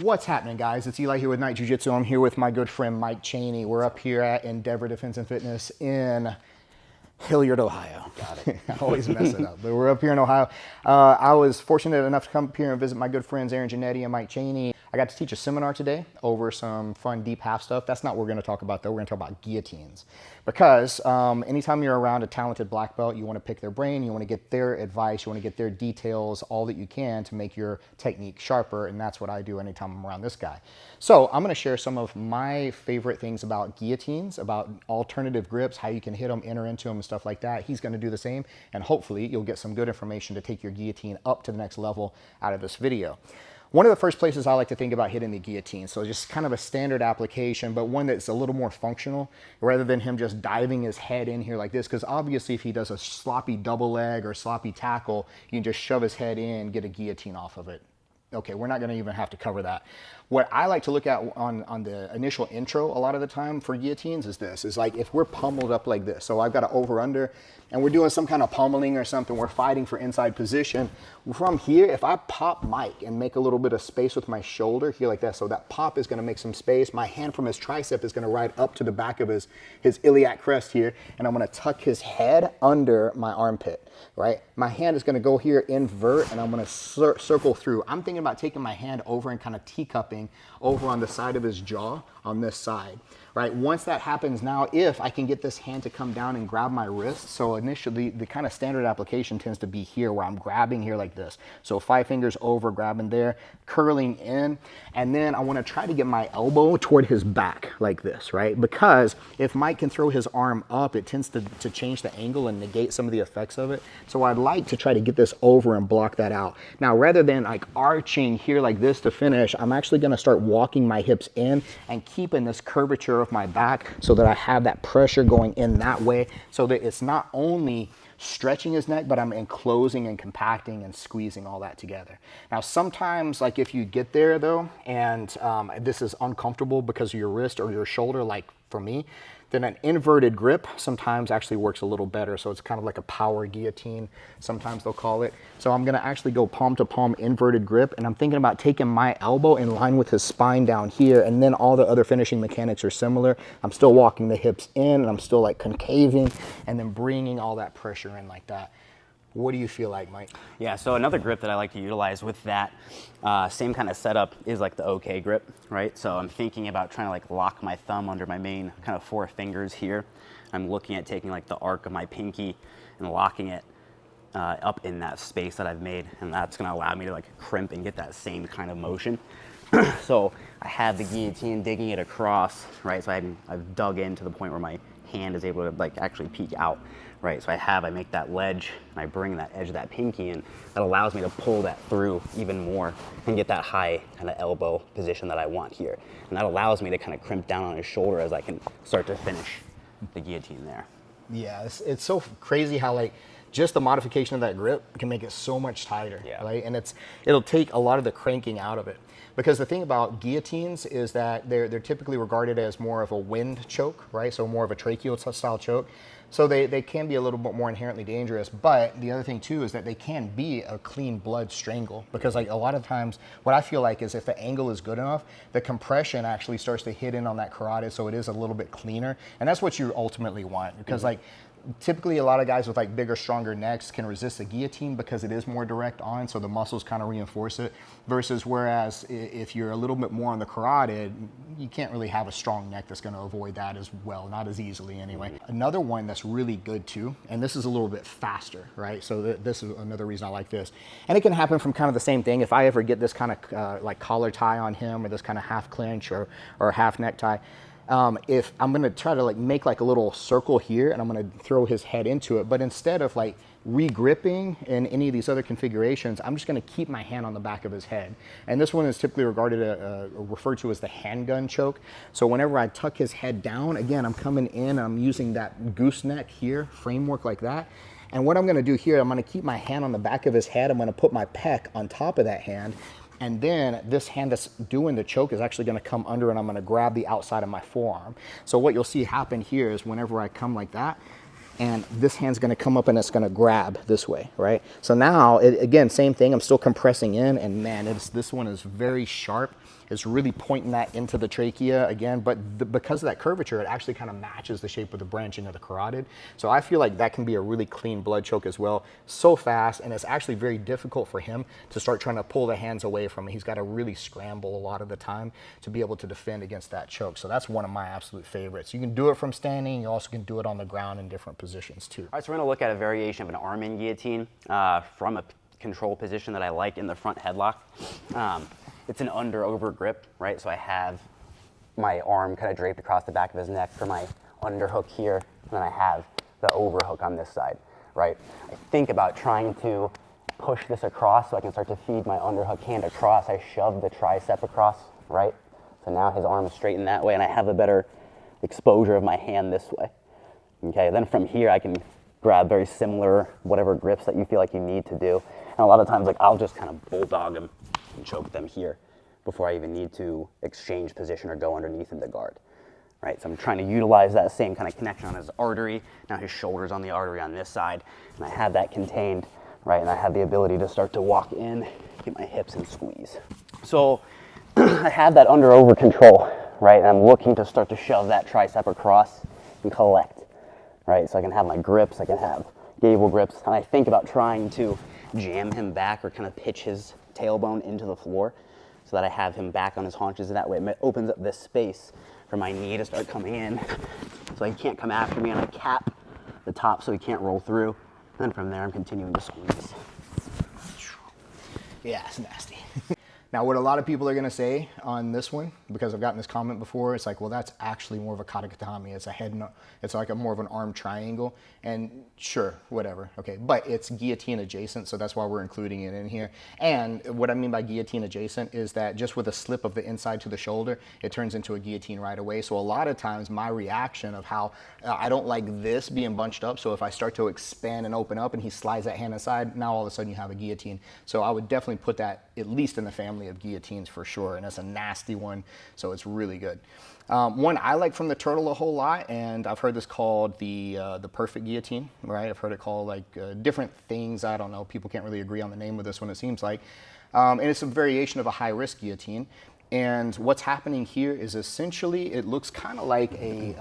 What's happening, guys? It's Eli here with Night Jiu-Jitsu. I'm here with my good friend Mike Cheney. We're up here at Endeavor Defense and Fitness in Hilliard, Ohio. Got it. I always mess it up, but we're up here in Ohio. I was fortunate enough to come up here and visit my good friends Aaron Giannetti and Mike Cheney. I got to teach a seminar today over some fun deep half stuff. That's not what we're going to talk about, though. We're going to talk about guillotines. Because anytime you're around a talented black belt, you want to pick their brain, you want to get their advice, you want to get their details, all that you can to make your technique sharper, and that's what I do anytime I'm around this guy. So I'm going to share some of my favorite things about guillotines, about alternative grips, how you can hit them, enter into them, and stuff like that. He's going to do the same, and hopefully you'll get some good information to take your guillotine up to the next level out of this video. One of the first places I like to think about hitting the guillotine, so just kind of a standard application, but one that's a little more functional, rather than him just diving his head in here like this, because obviously if he does a sloppy double leg or sloppy tackle, you can just shove his head in, get a guillotine off of it. Okay, we're not going to even have to cover that. What I like to look at on the initial intro a lot of the time for guillotines is this, is like if we're pummeled up like this, so I've got an over-under, and we're doing some kind of pummeling or something, we're fighting for inside position. From here, if I pop Mike and make a little bit of space with my shoulder here like that, so that pop is gonna make some space, my hand from his tricep is gonna ride up to the back of his iliac crest here, and I'm gonna tuck his head under my armpit, right? My hand is gonna go here, invert, and I'm gonna circle through. I'm thinking about taking my hand over and kind of teacupping over on the side of his jaw on this side. Right, once that happens now, if I can get this hand to come down and grab my wrist, so initially the kind of standard application tends to be here where I'm grabbing here like this. So 5 fingers over, grabbing there, curling in, and then I want to try to get my elbow toward his back like this, right? Because if Mike can throw his arm up, it tends to change the angle and negate some of the effects of it. So I'd like to try to get this over and block that out. Now, rather than like arching here like this to finish, I'm actually going to start walking my hips in and keeping this curvature of my back so that I have that pressure going in that way, so that it's not only stretching his neck, but I'm enclosing and compacting and squeezing all that together. Now, sometimes, like if you get there though, and this is uncomfortable because of your wrist or your shoulder, like for me, then an inverted grip sometimes actually works a little better. So it's kind of like a power guillotine, sometimes they'll call it. So I'm gonna actually go palm to palm inverted grip, and I'm thinking about taking my elbow in line with his spine down here, and then all the other finishing mechanics are similar. I'm still walking the hips in, and I'm still like concaving, and then bringing all that pressure in like that. What do you feel like, Mike? Yeah, so another grip that I like to utilize with that same kind of setup is like the OK grip, right? So I'm thinking about trying to like lock my thumb under my main kind of 4 fingers here. I'm looking at taking like the arc of my pinky and locking it up in that space that I've made, and that's gonna allow me to like crimp and get that same kind of motion. So I have the guillotine digging it across, right? So I've dug in to the point where my hand is able to like actually peek out, right? So I make that ledge, and I bring that edge of that pinky in. That allows me to pull that through even more and get that high kind of elbow position that I want here. And that allows me to kind of crimp down on his shoulder as I can start to finish the guillotine there. Yeah, it's so crazy how like just the modification of that grip can make it so much tighter, Yeah. right? And it'll take a lot of the cranking out of it. Because the thing about guillotines is that they're typically regarded as more of a wind choke, right? So more of a tracheal style choke. So they can be a little bit more inherently dangerous, but the other thing too is that they can be a clean blood strangle, because like a lot of times what I feel like is if the angle is good enough, the compression actually starts to hit in on that carotid, so it is a little bit cleaner, and that's what you ultimately want, because like typically a lot of guys with like bigger, stronger necks can resist the guillotine because it is more direct on, so the muscles kind of reinforce it, versus whereas if you're a little bit more on the carotid, you can't really have a strong neck that's going to avoid that as well, not as easily anyway. Another one that's really good too, and this is a little bit faster, right? So this is another reason I like this. And it can happen from kind of the same thing. If I ever get this kind of like collar tie on him, or this kind of half clinch or half necktie, if I'm gonna try to like make like a little circle here, and I'm gonna throw his head into it, but instead of like re-gripping in any of these other configurations, I'm just gonna keep my hand on the back of his head. And this one is typically referred to as the handgun choke. So whenever I tuck his head down, again, I'm coming in, I'm using that gooseneck here, framework like that. And what I'm gonna do here, I'm gonna keep my hand on the back of his head, I'm gonna put my pec on top of that hand, and then this hand that's doing the choke is actually gonna come under, and I'm gonna grab the outside of my forearm. So what you'll see happen here is whenever I come like that, and this hand's gonna come up and it's gonna grab this way, right? So now, again, same thing, I'm still compressing in, and man, this one is very sharp. It's really pointing that into the trachea again, but because of that curvature, it actually kind of matches the shape of the branching of the carotid. So I feel like that can be a really clean blood choke as well. So fast, and it's actually very difficult for him to start trying to pull the hands away from it. He's got to really scramble a lot of the time to be able to defend against that choke. So that's one of my absolute favorites. You can do it from standing, you also can do it on the ground in different positions too. All right, so we're gonna look at a variation of an arm in guillotine from a control position that I like in the front headlock. It's an under-over grip, right? So I have my arm kind of draped across the back of his neck for my underhook here, and then I have the overhook on this side, right? I think about trying to push this across so I can start to feed my underhook hand across. I shove the tricep across, right? So now his arm is straightened that way, and I have a better exposure of my hand this way. Okay, then from here I can grab very similar whatever grips that you feel like you need to do. And a lot of times, like, I'll just kind of bulldog him and choke them here before I even need to exchange position or go underneath him to guard, right? So I'm trying to utilize that same kind of connection on his artery. Now his shoulder's on the artery on this side, and I have that contained, right? And I have the ability to start to walk in, get my hips and squeeze. So I have that under-over control, right? And I'm looking to start to shove that tricep across and collect, right? So I can have my grips, I can have gable grips, and I think about trying to jam him back or kind of pitch his tailbone into the floor so that I have him back on his haunches, and that way it opens up this space for my knee to start coming in so he can't come after me, and I cap the top so he can't roll through. And then from there I'm continuing to squeeze. Yeah, it's nasty. Now, what a lot of people are gonna say on this one, because I've gotten this comment before, it's like, well, that's actually more of a katakatame. It's a head, it's like more of an arm triangle. And sure, whatever, okay. But it's guillotine adjacent, so that's why we're including it in here. And what I mean by guillotine adjacent is that just with a slip of the inside to the shoulder, it turns into a guillotine right away. So a lot of times my reaction of how I don't like this being bunched up, so if I start to expand and open up and he slides that hand aside, now all of a sudden you have a guillotine. So I would definitely put that at least in the family of guillotines for sure, and it's a nasty one, so it's really good. One I like from the turtle a whole lot, and I've heard this called the perfect guillotine, right? I've heard it called like different things. I don't know. People can't really agree on the name of this one, it seems like. And it's a variation of a high-risk guillotine. And what's happening here is essentially it looks kind of like a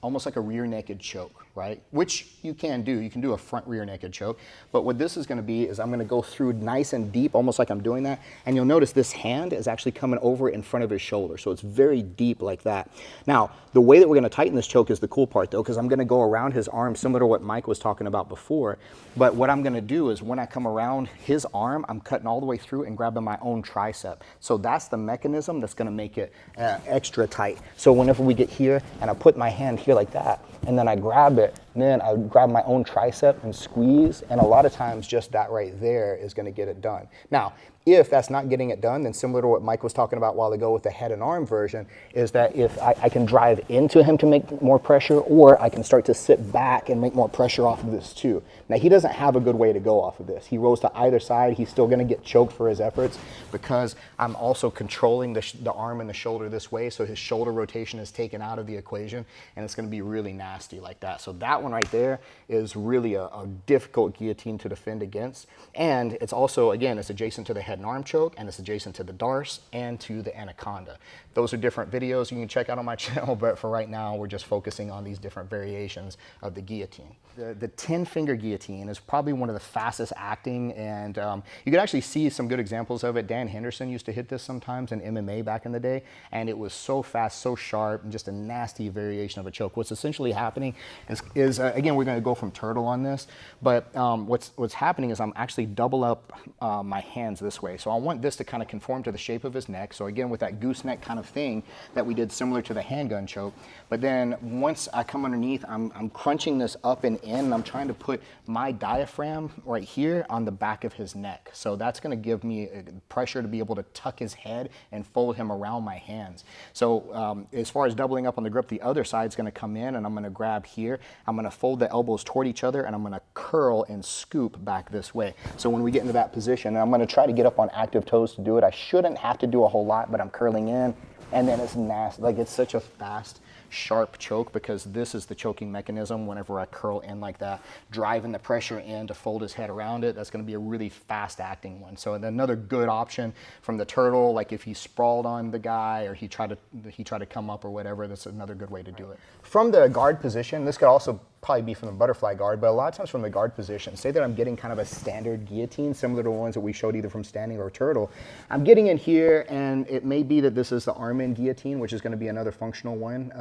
almost like a rear naked choke, right? Which you can do. You can do a front rear naked choke. But what this is going to be is I'm going to go through nice and deep, almost like I'm doing that. And you'll notice this hand is actually coming over in front of his shoulder. So it's very deep like that. Now, the way that we're going to tighten this choke is the cool part though, because I'm going to go around his arm similar to what Mike was talking about before. But what I'm going to do is when I come around his arm, I'm cutting all the way through and grabbing my own tricep. So that's the mechanism that's going to make it extra tight. So whenever we get here and I put my hand here like that, and then I grab it, and then I grab my own tricep and squeeze, and a lot of times just that right there is going to get it done. Now, if that's not getting it done, then similar to what Mike was talking about a while ago with the head and arm version, is that if I can drive into him to make more pressure, or I can start to sit back and make more pressure off of this too. Now, he doesn't have a good way to go off of this. He rolls to either side. He's still going to get choked for his efforts because I'm also controlling the arm and the shoulder this way, so his shoulder rotation is taken out of the equation, and it's going to be really nasty like that. So that one right there is really a difficult guillotine to defend against. And it's also, again, it's adjacent to the head and arm choke, and it's adjacent to the darce and to the anaconda. Those are different videos you can check out on my channel, but for right now, we're just focusing on these different variations of the guillotine. The 10-finger guillotine is probably one of the fastest acting, and you could actually see some good examples of it. Dan Henderson used to hit this sometimes in MMA back in the day, and it was so fast, so sharp, and just a nasty variation of a choke. What's essentially happening is again, we're going to go from turtle on this, but what's happening is I'm actually double up my hands this way. So I want this to kind of conform to the shape of his neck. So again, with that gooseneck kind of thing that we did similar to the handgun choke. But then once I come underneath, I'm crunching this up and in, and I'm trying to put my diaphragm right here on the back of his neck. So that's going to give me pressure to be able to tuck his head and fold him around my hands. So as far as doubling up on the grip, the other side's going to come in, and I'm going to grab here. I'm going to fold the elbows toward each other, and I'm going to curl and scoop back this way. So when we get into that position, and I'm going to try to get up on active toes to do it. I shouldn't have to do a whole lot, but I'm curling in, and then it's nasty. Like, it's such a fast sharp choke, because this is the choking mechanism. Whenever I curl in like that, driving the pressure in to fold his head around it, that's going to be a really fast acting one. So another good option from the turtle, like if he sprawled on the guy or he tried to come up or whatever, that's another good way to do it. From the guard position, this could also probably be from the butterfly guard, but a lot of times from the guard position, say that I'm getting kind of a standard guillotine, similar to the ones that we showed either from standing or turtle. I'm getting in here, and it may be that this is the arm guillotine, which is going to be another functional one.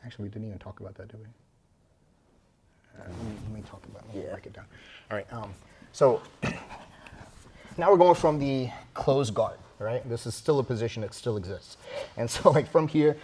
Actually, we didn't even talk about that, did we? Let me talk about it. Let me break it down. All right. So now we're going from the closed guard. Right? This is still a position that still exists. And so like from here,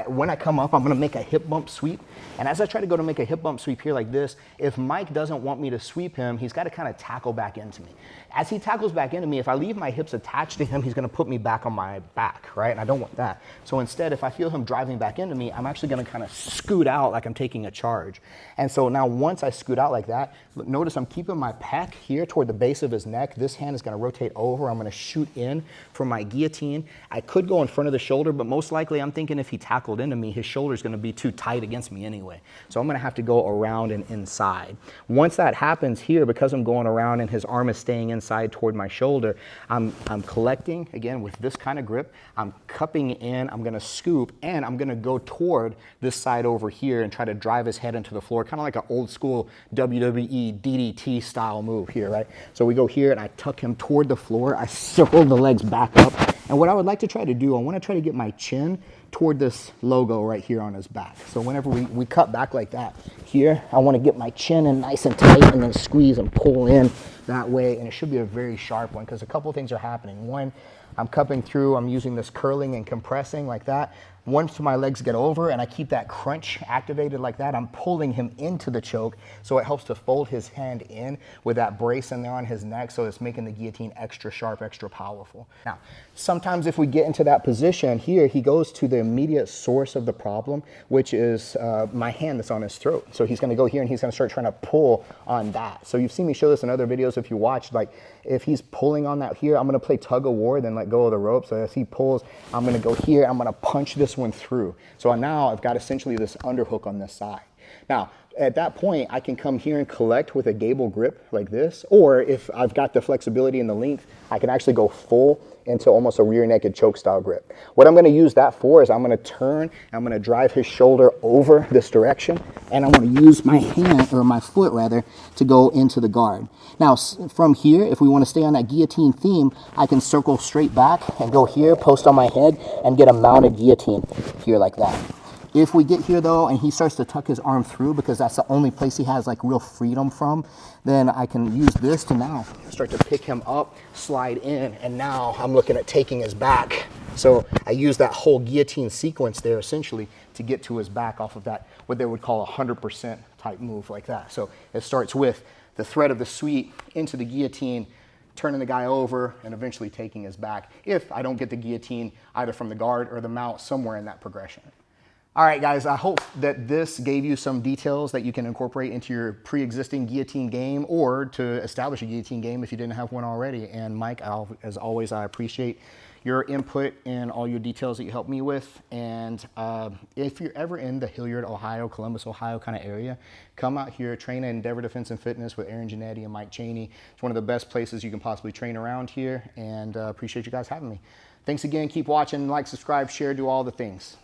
when I come up, I'm gonna make a hip bump sweep. And as I try to go to make a hip bump sweep here like this, if Mike doesn't want me to sweep him, he's gotta kind of tackle back into me. As he tackles back into me, if I leave my hips attached to him, he's gonna put me back on my back, right? And I don't want that. So instead, if I feel him driving back into me, I'm actually gonna kind of scoot out like I'm taking a charge. And so now once I scoot out like that, notice I'm keeping my pec here toward the base of his neck. This hand is gonna rotate over. I'm gonna shoot in for my guillotine. I could go in front of the shoulder, but most likely I'm thinking if he tackled into me, his shoulder is going to be too tight against me anyway. So I'm going to have to go around and inside. Once that happens here, because I'm going around and his arm is staying inside toward my shoulder, I'm collecting, again, with this kind of grip. I'm cupping in, I'm going to scoop, and I'm going to go toward this side over here and try to drive his head into the floor, kind of like an old school WWE DDT style move here, right? So we go here and I tuck him toward the floor. I circle the legs back up. And what I would like to try to do, I want to try to get my chin toward this logo right here on his back. So whenever we cut back like that, here, I want to get my chin in nice and tight and then squeeze and pull in that way. And it should be a very sharp one because a couple things are happening. One, I'm cupping through, I'm using this curling and compressing like that. Once my legs get over and I keep that crunch activated like that, I'm pulling him into the choke, so it helps to fold his hand in with that brace in there on his neck, so it's making the guillotine extra sharp, extra powerful. Now, sometimes if we get into that position here, he goes to the immediate source of the problem, which is my hand that's on his throat. So he's gonna go here and he's gonna start trying to pull on that. So you've seen me show this in other videos if you watched, like if he's pulling on that here, I'm gonna play tug of war, then let go of the rope. So as he pulls, I'm gonna go here, I'm gonna punch this one through. So now I've got essentially this underhook on this side. Now, at that point, I can come here and collect with a gable grip like this, or if I've got the flexibility and the length, I can actually go full into almost a rear naked choke style grip. What I'm gonna use that for is I'm gonna turn, I'm gonna drive his shoulder over this direction, and I'm gonna use my hand, or my foot rather, to go into the guard. Now, from here, if we wanna stay on that guillotine theme, I can circle straight back and go here, post on my head, and get a mounted guillotine here like that. If we get here though, and he starts to tuck his arm through because that's the only place he has like real freedom from, then I can use this to now start to pick him up, slide in, and now I'm looking at taking his back. So I use that whole guillotine sequence there essentially to get to his back off of that, what they would call a 100% type move like that. So it starts with the thread of the sweep into the guillotine, turning the guy over, and eventually taking his back if I don't get the guillotine either from the guard or the mount somewhere in that progression. All right, guys, I hope that this gave you some details that you can incorporate into your pre-existing guillotine game or to establish a guillotine game if you didn't have one already. And Mike, as always, I appreciate your input and all your details that you helped me with. And if you're ever in the Hilliard, Ohio, Columbus, Ohio kind of area, come out here, train at Endeavor Defense and Fitness with Aaron Giannetti and Mike Cheney. It's one of the best places you can possibly train around here, and appreciate you guys having me. Thanks again. Keep watching, like, subscribe, share, do all the things.